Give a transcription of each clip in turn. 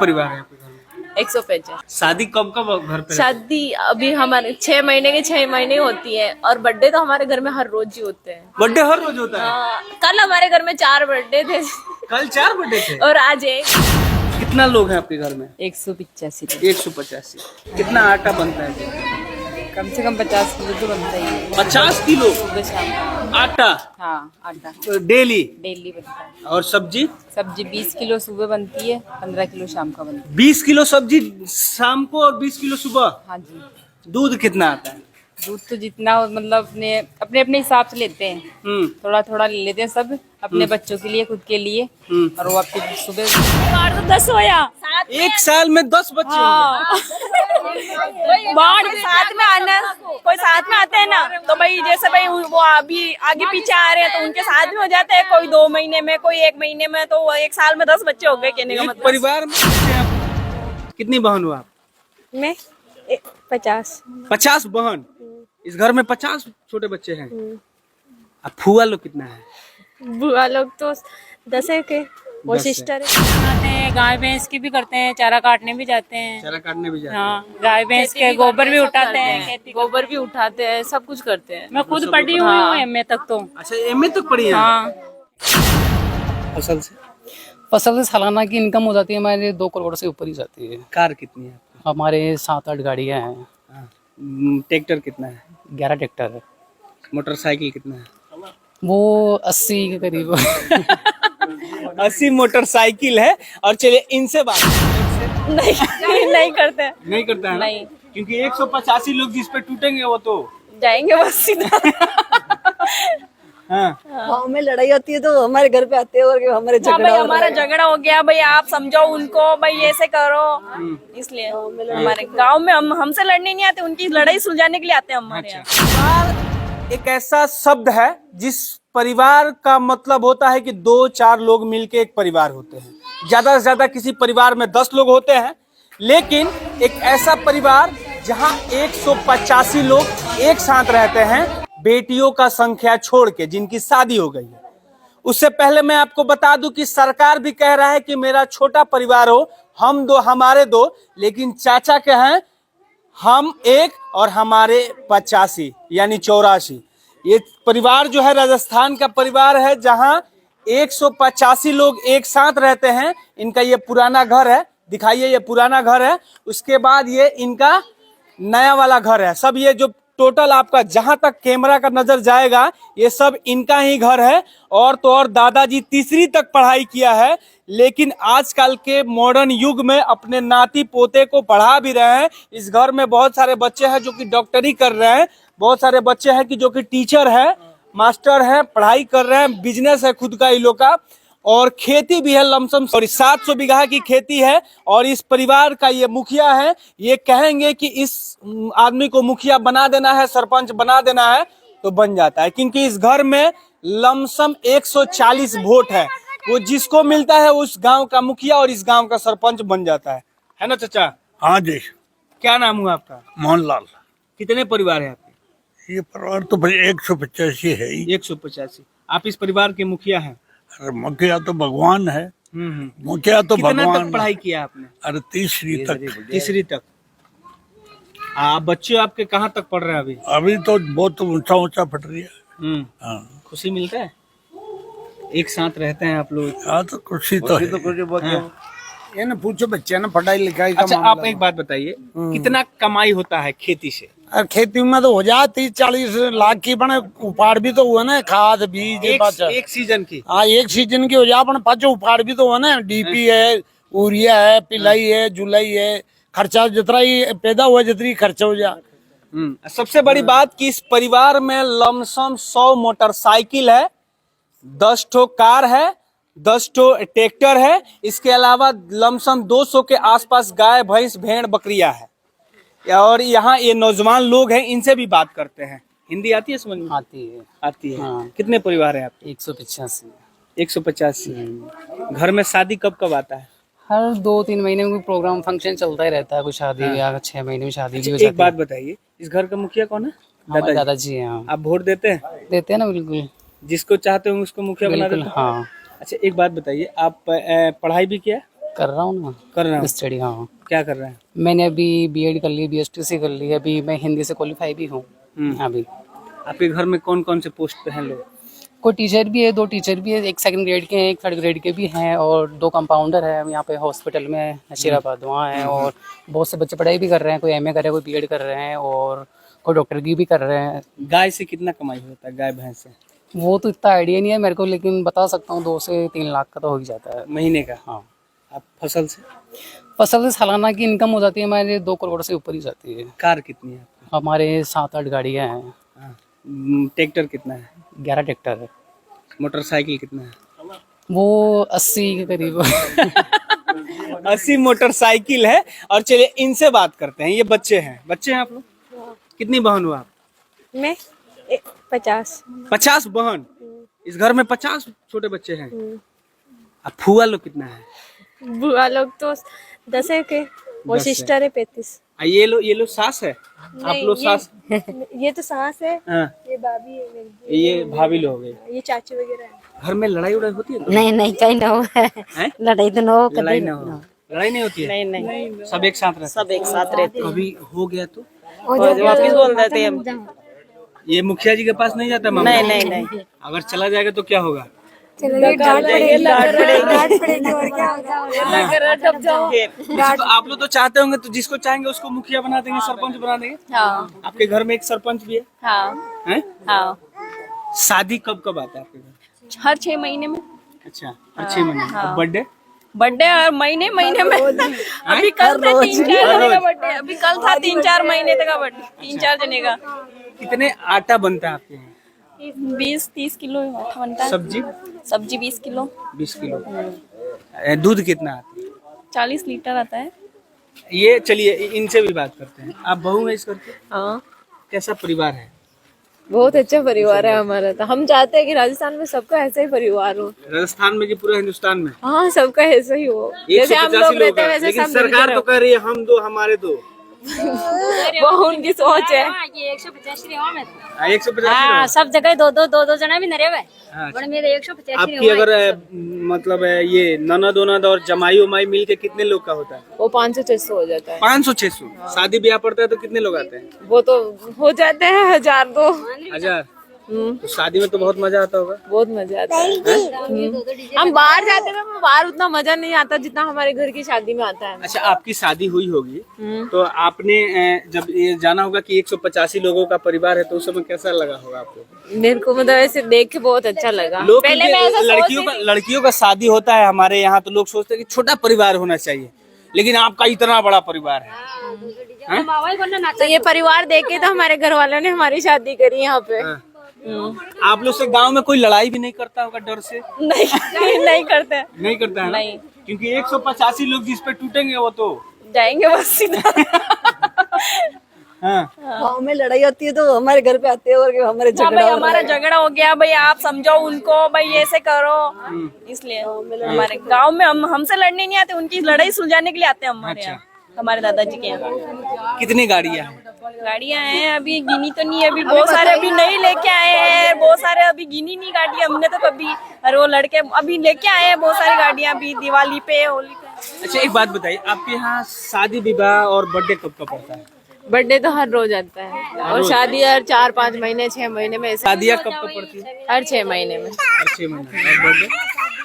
परिवार है आपके घर में? 150। शादी कब कब घर पे? शादी अभी हमारे 6 महीने के 6 महीने होती है, और बर्थडे तो हमारे घर में हर रोज ही होते हैं। बर्थडे हर रोज होता है? हाँ, कल हमारे घर में 4 बर्थडे थे। कल 4 बर्थडे थे और आज एक। कितना लोग हैं आपके घर में? 185। 185। कितना आटा बनता है? कम से कम 50 किलो तो बनता ही है। 50 किलो सुबह शाम। आटा? हाँ, आटा डेली? डेली बनता है। और सब्जी? सब्जी 20 किलो सुबह बनती है, 15 किलो शाम का बनता है। 20 किलो सब्जी शाम को और 20 किलो सुबह? हाँ जी। दूध कितना आता है? दूध तो जितना हो, मतलब अपने अपने अपने हिसाब से लेते हैं। थोड़ा थोड़ा ले लेते हैं सब, अपने बच्चों के लिए, खुद के लिए। और वो आपके सुबह 10 होया। एक साल में 10 बच्चे हाँ। बाढ़ साथ में आना, कोई साथ में आते हैं ना, तो भाई जैसे भाई वो अभी आगे पीछे आ रहे हैं तो उनके साथ में हो जाते हैं। कोई 2 महीने में, कोई 1 महीने में, तो एक साल में 10 बच्चे हो गए कहने का एक मतलब। परिवार में कितनी बहन हो आप? मैं 50। 50 बहन? इस घर में 50 छोटे बच्चे हैं। अब फुआ लोग कितना है? बुआ लोग तो 10 है के, वो 10 है। सिस्टर है। बनाते हैं, गाय भैंस की भी करते हैं, चारा काटने भी जाते हैं। चारा काटने भी जाते हैं? हाँ, गाय भैंस के गोबर भी उठाते हैं, गोबर भी उठाते हैं, सब कुछ करते हैं। मैं खुद पढ़ी हुई हूँ एमए तक तो। अच्छा, एमए तक पढ़ी है? हाँ। फसल से सालाना की इनकम हो जाती है हमारे 2 करोड़ से ऊपर ही जाती है। कार कितनी है? हमारे 7-8 गाड़ियाँ हैं। ट्रैक्टर कितना है? 11 ट्रैक्टर है। मोटरसाइकिल कितना है? वो 80 के करीब। 80 मोटरसाइकिल है। और चलिए इनसे बात नहीं करते। नहीं करता है ना? नहीं। क्योंकि 185 लोग जिस पे टूटेंगे वो तो जाएंगे बस सीधा। हाँ। गाँव में लड़ाई होती है तो हमारे घर पे आते हैं और हमारे हाँ झगड़ा भाई, हमारा झगड़ा हो गया भाई, आप समझो उनको भाई, ऐसे करो। इसलिए हमारे गांव में हमसे लड़ने नहीं आते, उनकी लड़ाई सुलझाने के लिए आते हैं हमारे यहाँ। परिवार एक ऐसा शब्द है जिस परिवार का मतलब होता है कि 2-4 लोग मिलके एक परिवार होते हैं। ज्यादा से ज्यादा किसी परिवार में 10 लोग होते हैं, लेकिन एक ऐसा परिवार जहां 185 लोग एक साथ रहते हैं, बेटियों का संख्या छोड़ के, जिनकी शादी हो गई है। उससे पहले मैं आपको बता दूं कि सरकार भी कह रहा है कि मेरा छोटा परिवार हो, हम 2 हमारे 2, लेकिन चाचा के हैं हम 1 और हमारे 85 यानी 84। ये परिवार जो है राजस्थान का परिवार है जहां 185 लोग एक साथ रहते हैं। इनका ये पुराना घर है, दिखाइए, ये पुराना घर है। उसके बाद ये इनका नया वाला घर है। सब ये जो टोटल आपका जहां तक कैमरा का नजर जाएगा ये सब इनका ही घर है। और तो और दादाजी 3री तक पढ़ाई किया है, लेकिन आजकल के मॉडर्न युग में अपने नाती पोते को पढ़ा भी रहे हैं। इस घर में बहुत सारे बच्चे हैं जो कि डॉक्टरी कर रहे हैं, बहुत सारे बच्चे हैं कि जो कि टीचर है, मास्टर है, पढ़ाई कर रहे हैं, बिजनेस है खुद का इन लोग का, और खेती भी है लमसम। और 700 बीघा की खेती है। और इस परिवार का ये मुखिया है। ये कहेंगे कि इस आदमी को मुखिया बना देना है, सरपंच बना देना है, तो बन जाता है, क्योंकि इस घर में लमसम 140 वोट है। वो जिसको मिलता है उस गांव का मुखिया और इस गांव का सरपंच बन जाता है ना चाचा? हाँ जी। क्या नाम हुआ आपका? मोहनलाल। कितने परिवार है आपके? ये परिवार तो भाई 185 है ही। 185। आप इस परिवार के मुखिया हैं? अरे मुखिया तो भगवान है। मुखिया तो कितना भगवान। तक पढ़ाई किया आपने? अरे 3री तक। 3री तक। बच्चे आपके कहाँ तक पढ़ रहे हैं अभी? अभी तो बहुत ऊंचा ऊंचा पढ़ रही है। हाँ। खुशी मिलता है? एक साथ रहते हैं आप लोग? हाँ, तो खुशी तो है। ये ना पूछो बच्चे ना पढ़ाई लिखाई का अच्छा, मामला आप एक बात बताइए, कितना कमाई होता है खेती से? और खेती में तो हो जाए 30-40 लाख की, बने उपाड़ भी तो हुआ ना, खाद बीज एक सीजन की? हाँ, एक सीजन की हो जाए, अपन पाँचों उपाड़ भी तो हुआ ना। डीपी है, यूरिया है, पिलाई है, जुलाई है, खर्चा जितना ही पैदा हुआ जितनी खर्चा हो जाए। सबसे बड़ी बात कि इस परिवार में लमसम 100 मोटरसाइकिल है, 10 ठो कार है, 10 ठो ट्रैक्टर है। इसके अलावा लमसम 200 के आसपास गाय, भैंस, भेड़, बकरियां है। और यहाँ ये नौजवान लोग हैं, इनसे भी बात करते हैं। हिंदी आती है समझ में? आती है। हाँ। कितने परिवार है आपके? 185। 185। घर में शादी कब कब आता है? हर 2-3 महीने में कोई प्रोग्राम फंक्शन चलता ही रहता है, कोई शादी ब्याह। 6 महीने में शादी भी हो जाती है। एक बात बताइए, इस घर का मुखिया कौन है? दादाजी हैं। आप वोट देते हैं? देते हैं ना, बिल्कुल। जिसको चाहते हो उसको मुखिया बना देते हैं? हाँ। अच्छा, एक बात बताइए, आप पढ़ाई भी किया? कर रहा हूँ ना, कर रहे हो? स्टडी। हाँ, क्या कर रहे हैं? मैंने अभी बीएड कर ली, बीएसटीसी कर ली, अभी मैं हिंदी से क्वालिफाई भी हूँ। अभी आपके घर में कौन कौन से पोस्ट पे हैं लोग? कोई टीचर भी है, 2 टीचर भी है, एक 2nd ग्रेड के हैं, एक 3rd ग्रेड के भी हैं, और 2 कंपाउंडर है यहाँ पे हॉस्पिटल में नशीराबाद वहाँ है। और बहुत से बच्चे पढ़ाई भी कर रहे हैं, कोई एमए कर रहे हैं, कोई बीएड कर रहे हैं, और कोई डॉक्टर की भी कर रहे हैं। गाय से कितना कमाई होता है, गाय भैंस से? वो तो इतना आइडिया नहीं है मेरे को, लेकिन बता सकता हूँ 2 से 3 लाख का तो हो ही जाता है महीने का? हाँ। आप फसल से? फसल से सालाना की इनकम हो जाती है हमारे 2 करोड़ से ऊपर ही जाती है। कार कितनी है आपकी? हमारे 7-8 गाड़ियाँ हैं। हाँ। ट्रैक्टर कितना है? 11 ट्रैक्टर है। मोटरसाइकिल कितना है? वो 80 के करीब 80 मोटरसाइकिल है। और चलिए इनसे बात करते हैं, ये बच्चे हैं आप लोग? कितनी बहन हो आप? मैं 50। 50 बहन? इस घर में 50 छोटे बच्चे हैं। अब फुआ लोग कितना है? बुआ लोग तो 10 है के, और 10 है। सिस्टर है 35। ये लोग सास है? आप लोग सास? ये तो सास है, हाँ। ये भाभी है मेरी, ये भाभी लोग हो गए। ये चाची वगैरह है। घर में लड़ाई उड़ाई होती है? नहीं नहीं कहीं ना हो हैं? लड़ाई तो ना हो लड़ाई ना हो? लड़ाई नहीं होती है? नहीं नहीं, सब एक साथ रहते? सब एक साथ रहते हैं। कभी हो गया तो वापिस बोल देते हैं हम। ये मुखिया जी के पास नहीं जाता मामला? नहीं नहीं नहीं, अगर चला जाएगा तो क्या होगा? तो आप लोग तो चाहते होंगे, तो जिसको चाहेंगे उसको मुखिया बना देंगे, सरपंच बना देंगे। हाँ आपके घर में एक सरपंच भी है? हाँ हैं? हाँ, शादी कब कब आता है आपके घर? हर 6 महीने में। अच्छा, हर 6 महीने। और बर्थडे? बर्थडे और महीने महीने में। अभी कल था 3-4 जने का बर्थडे, अभी कल था 3-4 महीने तक का बर्थडे, 3-4 जने का। कितने आटा बनता है आपके यहाँ? 20-30 किलो आटा बनता है। सब्जी 20 किलो। 20 किलो। दूध कितना आता है? 40 लीटर आता है। ये चलिए इनसे भी बात करते हैं। आप बहू है इस घर के? हाँ, कैसा परिवार है? बहुत अच्छा परिवार है हमारा। तो हम चाहते हैं कि राजस्थान में सबका ऐसा ही परिवार हो। राजस्थान में कि पूरा हिंदुस्तान में? हाँ, सबका ऐसा ही हो, जैसे हम 185 लोग रहते हैं हैं, वैसे लेकिन सब मिलके सरकार तो रहो। कह रही है हम दो हमारे दो। वो उनकी सोच है। 150 सब जगह दो जना भी नरे हुए अच्छा। मेरे 150 आपकी अगर मतलब ये ननद ओनद और जमाई उमाई मिल के कितने लोग का होता है? वो 500-600 हो जाता है। 500-600। शादी ब्याह पड़ता है तो कितने लोग आते हैं? वो तो हो जाते हैं 1000-2। 1000। तो शादी में तो बहुत मजा आता होगा। बहुत मजा आता है। हम बाहर जाते हैं तो बाहर उतना मजा नहीं आता जितना हमारे घर की शादी में आता है। अच्छा, आपकी शादी हुई होगी तो आपने जब ये जाना होगा कि 185 लोगों का परिवार है, तो उस समय कैसा लगा होगा आपको? मेरे को मतलब ऐसे देख के बहुत अच्छा लगा। लोग पहले मैं ऐसा लड़कियों का शादी होता है हमारे यहाँ तो लोग सोचते हैं कि छोटा परिवार होना चाहिए, लेकिन आपका इतना बड़ा परिवार है। तो ये परिवार देख के तो हमारे घर वालों ने हमारी शादी करी यहाँ पे। आप लोग से गांव में कोई लड़ाई भी नहीं करता होगा डर से? नहीं करते। नहीं करता है ना? नहीं। क्योंकि 185 लोग जिस पे टूटेंगे वो तो जाएंगे बस सीधा। हाँ। गाँव में लड़ाई होती है तो हमारे घर पे आते हैं और हमारे हाँ झगड़ा भाई, हमारा झगड़ा हो गया भाई, आप समझाओ उनको भाई, ऐसे करो। इसलिए हमारे गांव में हमसे लड़ने नहीं आते, उनकी लड़ाई सुलझाने के लिए आते हैं हमारे यहाँ, हमारे दादाजी के यहाँ। कितनी गाड़ियाँ हैं? गाड़ियाँ हैं, अभी गिनी तो नहीं है, अभी बहुत सारे अभी नहीं लेके आए हैं, बहुत सारे अभी गिनी नहीं गाड़ियाँ हमने तो कभी। और वो लड़के अभी लेके आए हैं बहुत सारी गाड़ियाँ अभी दिवाली पे, होली पे। अच्छा, एक बात बताइए, आपके यहाँ शादी विवाह और बर्थडे कब कब पड़ता है? बर्थडे तो हर रोज आता है, और शादी हर 4-5 महीने 6 महीने में ऐसे। शादियाँ कब कब पड़ती है? हर 6 महीने में। हर 6 महीने। और बर्थडे?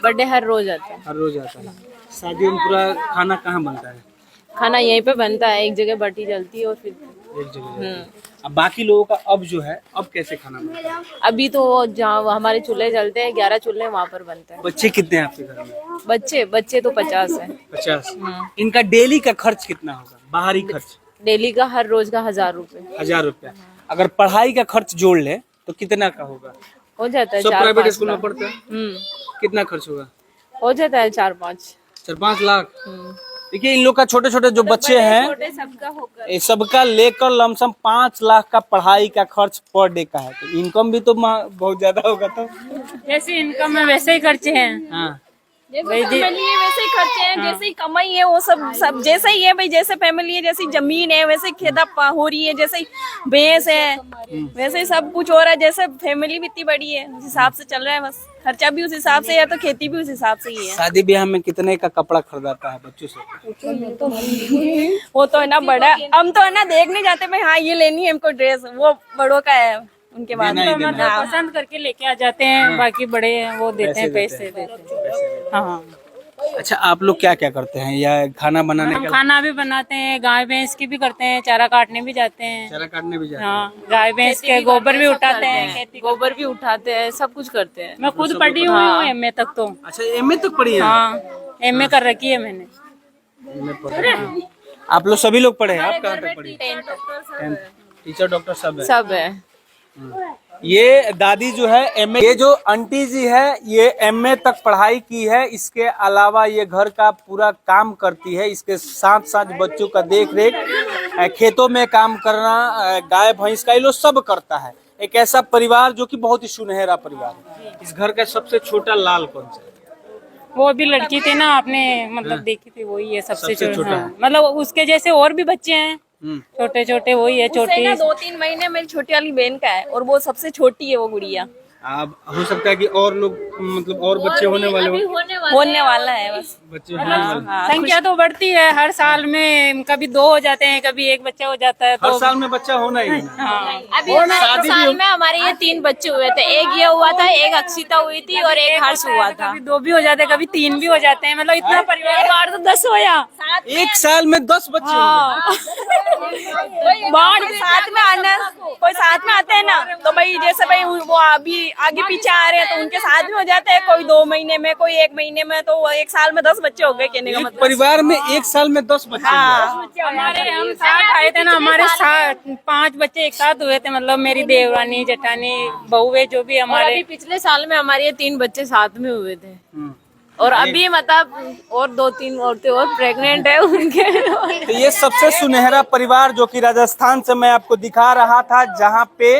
बर्थडे हर रोज आता है। हर रोज आता है। शादी में पूरा खाना कहाँ बनता है? खाना यहीं पे बनता है, एक जगह बटी जलती है और फिर एक जगह। अब बाकी लोगों का अब जो है, अब कैसे खाना बनता है? अभी तो जहाँ हमारे चूल्हे जलते हैं 11 चूल्हे, वहाँ पर बनता है। बच्चे कितने हैं आपके घर में? बच्चे तो 50 है। 50। इनका डेली का खर्च कितना होगा? बाहरी खर्च डेली का हर रोज का 1000 रुपए 1000 रुपया। अगर पढ़ाई का खर्च जोड़ ले तो कितना का होगा? हो जाता है। सब 4-5 प्राइवेट स्कूल में लाख। पढ़ते हैं? कितना खर्च होगा? हो जाता है 4-5 लाख। देखिए, इन लोग का छोटे छोटे जो बच्चे हैं, सबका होकर ये सबका लेकर लमसम 5 लाख का पढ़ाई का खर्च पर डे का है। तो इनकम भी तो बहुत ज्यादा होगा। तो जैसे इनकम है वैसे ही खर्चे हैं। हाँ, जैसे फैमिली है वैसे ही खर्चे हैं, जैसे ही कमाई है वो सब जैसे ही है भाई, जैसे फैमिली है जैसी जमीन है वैसे खेती हो रही है, जैसे ही भैंस है वैसे ही सब कुछ हो रहा है, जैसे फैमिली भी इतनी बड़ी है उस हिसाब से चल रहा है, बस खर्चा भी उस हिसाब से है तो खेती भी उस हिसाब से ही है। शादी ब्याह में कितने का कपड़ा खरीदाता है बच्चों से? वो तो है ना बड़ा, हम तो है ना देखने जाते भाई हाँ ये लेनी है हमको ड्रेस, वो बड़ों का है उनके बाद देना ही देना है। हाँ। पसंद करके लेके आ जाते हैं, बाकी बड़े हैं वो देते हैं, पैसे देते हैं। हाँ, अच्छा, आप लोग क्या क्या करते हैं या खाना बनाने हम का? खाना भी बनाते हैं, गाय भैंस की भी करते हैं, चारा काटने भी जाते हैं। चारा काटने भी जाते हैं? हाँ, गाय भैंस के गोबर भी उठाते हैं, खेती गोबर भी उठाते हैं, सब कुछ करते हैं। मैं खुद पढ़ी हुई हूँ एमए तक तो। अच्छा, एमए तक पढ़ी है? हाँ, एमए कर रखी है मैंने। आप लोग सभी लोग पढ़े हैं? आप कहाँ तक पढ़ी? 10th। टीचर डॉक्टर सब है? सब है। ये दादी जो है एमए, ये जो आंटी जी है ये एमए तक पढ़ाई की है, इसके अलावा ये घर का पूरा काम करती है, इसके साथ साथ बच्चों का देख रेख, खेतों में काम करना, गाय भैंस का ये लोग सब करता है। एक ऐसा परिवार जो कि बहुत ही सुनहरा परिवार है। इस घर का सबसे छोटा लाल कौन सा है? वो अभी लड़की थी ना आपने मतलब देखी थी, वही है सबसे सबसे छोटा हाँ, मतलब उसके जैसे और भी बच्चे हैं छोटे छोटे, वही है उससे छोटी। ना 2-3 महीने मेरी छोटी वाली बहन का है और वो सबसे छोटी है वो गुड़िया। अब हो सकता है कि और लोग मतलब और बच्चे होने वाले हो, होने वाला है बस। बच्चे होने वाले। संख्या तो बढ़ती है हर साल में, कभी 2 हो जाते हैं, कभी 1 बच्चा हो जाता है। हर तो साल में बच्चा होना ही होना। हाँ, अभी हमारे साल में हमारे ये 3 बच्चे हुए थे, एक ये हुआ था, एक अक्षिता हुई थी और एक हर्ष हुआ था। कभी 2 भी हो जाते हैं, कभी 3 भी हो जाते हैं, मतलब इतना परिवार बार तो 10 होया। एक साल में 10 बच्चे होंगे। बाढ़ साथ में आना, कोई साथ में आते हैं ना तो भाई जैसे भाई वो अभी आगे पीछे आ रहे हैं तो उनके साथ में हो जाते हैं, कोई 2 महीने में, कोई 1 महीने में, तो वो एक साल में 10 बच्चे हो गए कहने का एक मतलब। परिवार में एक साल में 10 बच्चे होंगे। हमारे हम साथ आए थे ना, हमारे साथ 5 बच्चे एक साथ हुए थे, मतलब मेरी देवरानी जेठानी बहुए जो भी हमारे। अभी पिछले साल में हमारे ये 3 बच्चे साथ में हुए थे और अभी मतलब और 2-3 औरतें और प्रेग्नेंट है उनके। तो ये सबसे सुनहरा परिवार जो कि राजस्थान से मैं आपको दिखा रहा था, जहाँ पे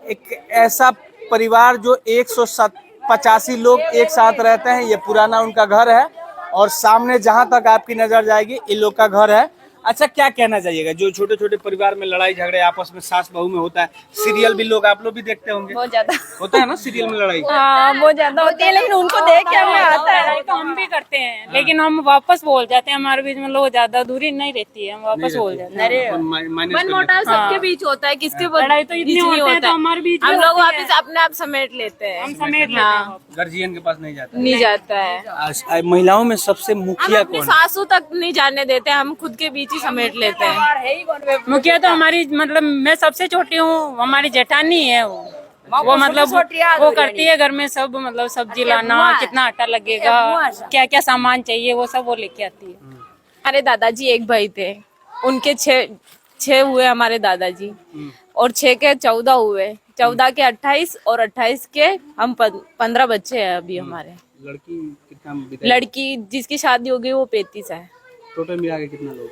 एक ऐसा परिवार जो 185 लोग एक साथ रहते हैं। ये पुराना उनका घर है और सामने जहां तक आपकी नजर जाएगी इन लोग का घर है। अच्छा, क्या कहना चाहिएगा जो छोटे छोटे परिवार में लड़ाई झगड़े आपस में सास बहू में होता है? सीरियल भी लोग आप लोग भी देखते होंगे, बहुत ज्यादा होता है ना सीरियल में लड़ाई? हाँ बहुत ज्यादा होती है, लेकिन उनको देख के हमें आता है। लड़ाई तो हम भी करते हैं, लेकिन हम वापस बोल जाते हैं, हमारे बीच में लोग ज्यादा दूरी नहीं रहती है, हम वापस बोल जाते हैं। मन मोटाव सबके बीच होता है, किसके लड़ाई तो इतनी होती है तो हमारे बीच में हम लोग होती है। वापस अपने आप समेट लेते हैं, हम समेट लेते हैं। गार्जियन के पास नहीं जाता। नहीं जाता है। महिलाओं में सबसे हम मुखिया अपनी कौन है? सासू तक नहीं जाने देते, हम खुद के बीच ही समेट लेते हैं। मुखिया तो हमारी मतलब मैं सबसे छोटी हूँ, हमारी जेठानी है वो मतलब वो करती है घर में सब, मतलब सब्जी लाना, कितना आटा लगेगा, क्या क्या सामान चाहिए वो सब वो लेके आती है। हमारे दादाजी एक भाई थे, उनके 6 हुए हमारे दादाजी और 6 के 14 हुए, 14 के 28 और 28 के हम 15 बच्चे हैं अभी हमारे। लड़की कितना? लड़की जिसकी शादी हो गई वो 35 है। टोटल मिला के कितना लोग?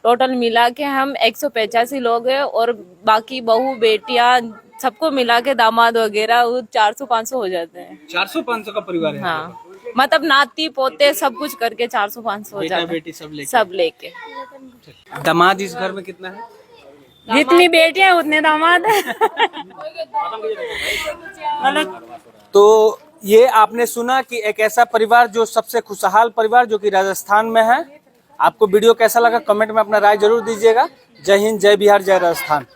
टोटल मिला के हम 185 लोग हैं और बाकी बहू बेटियां सबको मिला के दामाद वगैरह 400-500 हो जाते हैं। 400-500 का परिवार है? हाँ, मतलब नाती पोते सब कुछ करके 400-500 हो बेटा जाता है, बेटी सब लेके। सब लेके। दामाद इस घर में कितना है? जितनी बेटियां उतने दामाद है। मतलब तो ये आपने सुना कि एक ऐसा परिवार जो सबसे खुशहाल परिवार जो कि राजस्थान में है। आपको वीडियो कैसा लगा कमेंट में अपना राय जरूर दीजिएगा। जय हिंद, जय बिहार, जय राजस्थान।